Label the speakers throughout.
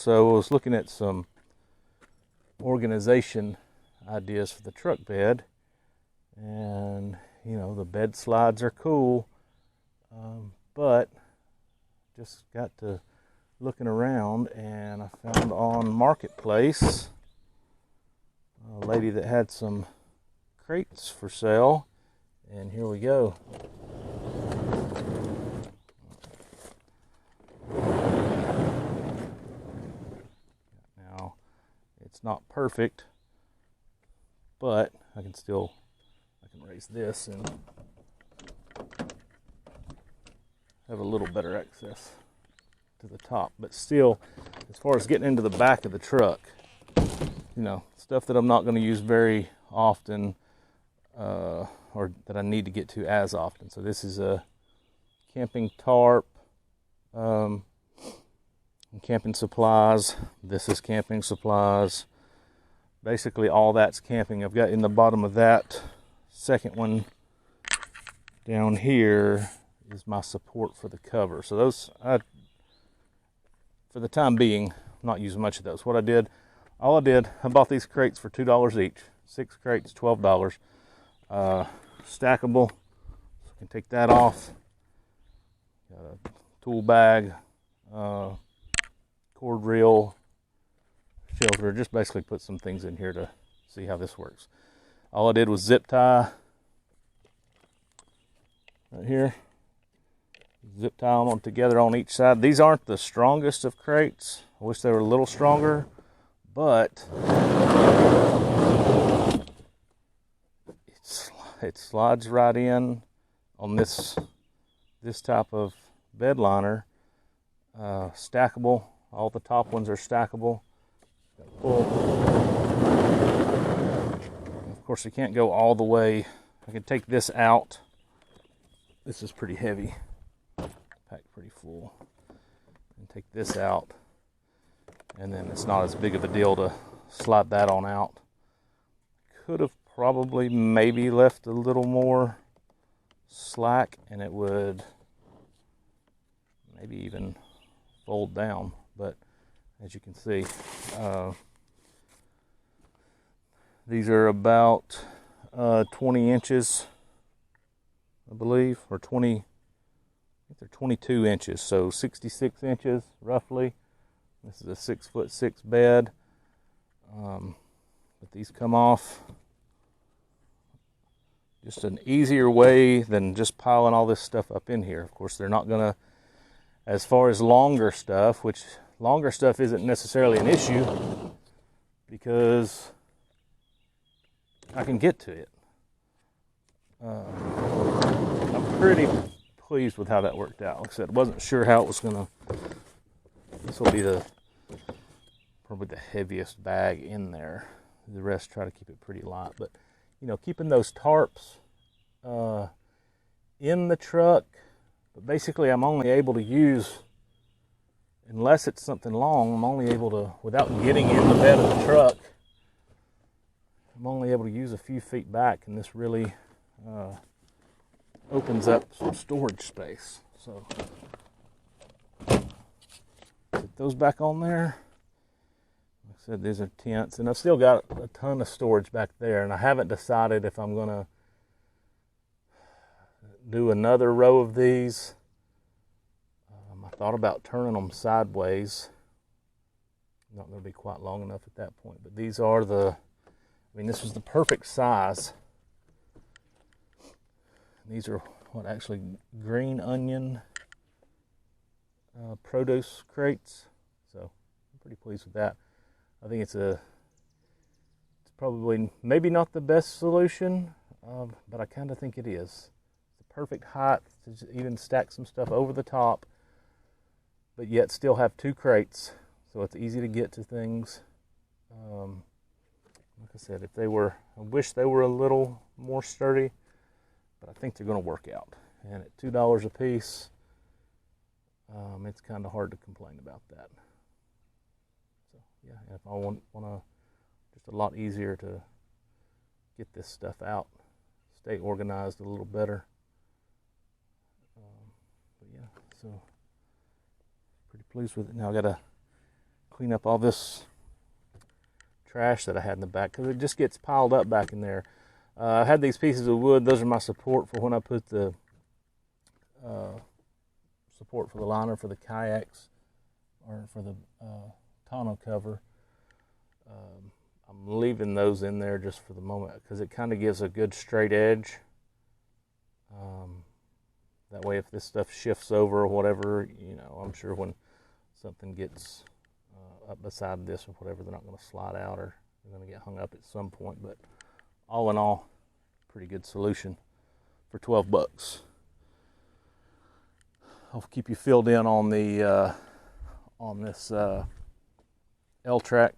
Speaker 1: So I was looking at some organization ideas for the truck bed, and you know, the bed slides are cool, but just got to looking around and I found on Marketplace a lady that had some crates for sale, and here we go. Now, it's not perfect, but I can raise this and have a little better access to the top. But still, as far as getting into the back of the truck, you know, stuff that I'm not going to use very often, or that I need to get to as often. So this is a camping tarp, and camping supplies. This is camping supplies. Basically all that's camping. I've got in the bottom of that second one down here is my support for the cover. So those, for the time being, I'm not using much of those. I bought these crates for $2 each. 6 crates, $12. Stackable, so I can take that off. Got a tool bag, cord reel, shelter. Just basically put some things in here to see how this works. All I did was zip tie right here. Zip tie them together on each side. These aren't the strongest of crates. I wish they were a little stronger, but it slides right in on this type of bed liner. Stackable. All the top ones are stackable. Of course, you can't go all the way. I can take this out. This is pretty heavy, packed pretty full. And take this out, and then it's not as big of a deal to slide that on out. Could have probably maybe left a little more slack, and it would maybe even fold down. But as you can see, these are about 20 inches, I believe, or 20, I think they're 22 inches, so 66 inches roughly. This is a 6'6" bed. But these come off. Just an easier way than just piling all this stuff up in here. Of course, they're not gonna, as far as longer stuff, which longer stuff isn't necessarily an issue because I can get to it. I'm pretty pleased with how that worked out. Like I said, wasn't sure how it was gonna. This will be probably the heaviest bag in there. The rest try to keep it pretty light, but you know, keeping those tarps in the truck. But basically, I'm only able to use, unless it's something long, I'm only able to, without getting in the bed of the truck, I'm only able to use a few feet back, and this really opens up some storage space. So put those back on there. Like I said, these are tents, and I've still got a ton of storage back there, and I haven't decided if I'm gonna do another row of these. I thought about turning them sideways. Not going to be quite long enough at that point, but these are this was the perfect size. These are actually green onion produce crates, so I'm pretty pleased with that. I think it's probably maybe not the best solution, but I kind of think it is. It's the perfect height to even stack some stuff over the top, but yet still have 2 crates, so it's easy to get to things. Like I said, I wish they were a little more sturdy, but I think they're going to work out. And at $2 a piece, it's kind of hard to complain about that. So yeah, if I want to, just a lot easier to get this stuff out, stay organized a little better. But yeah, so pretty pleased with it. Now I got to clean up all this trash that I had in the back, because it just gets piled up back in there. I had these pieces of wood. Those are my support for when I put the support for the liner for the kayaks, or for the tonneau cover. I'm leaving those in there just for the moment, because it kind of gives a good straight edge. That way, if this stuff shifts over or whatever, you know, I'm sure when something gets up beside this or whatever, they're not going to slide out, or they're going to get hung up at some point. But all in all, pretty good solution for 12 bucks. I'll keep you filled in on the on this L-Track,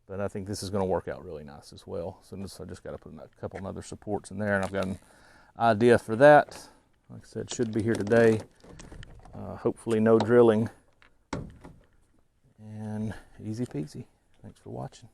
Speaker 1: but I think this is going to work out really nice as well. So I just got to put a couple other supports in there, and I've got an idea for that. Like I said, should be here today. Hopefully no drilling, and easy peasy. Thanks for watching.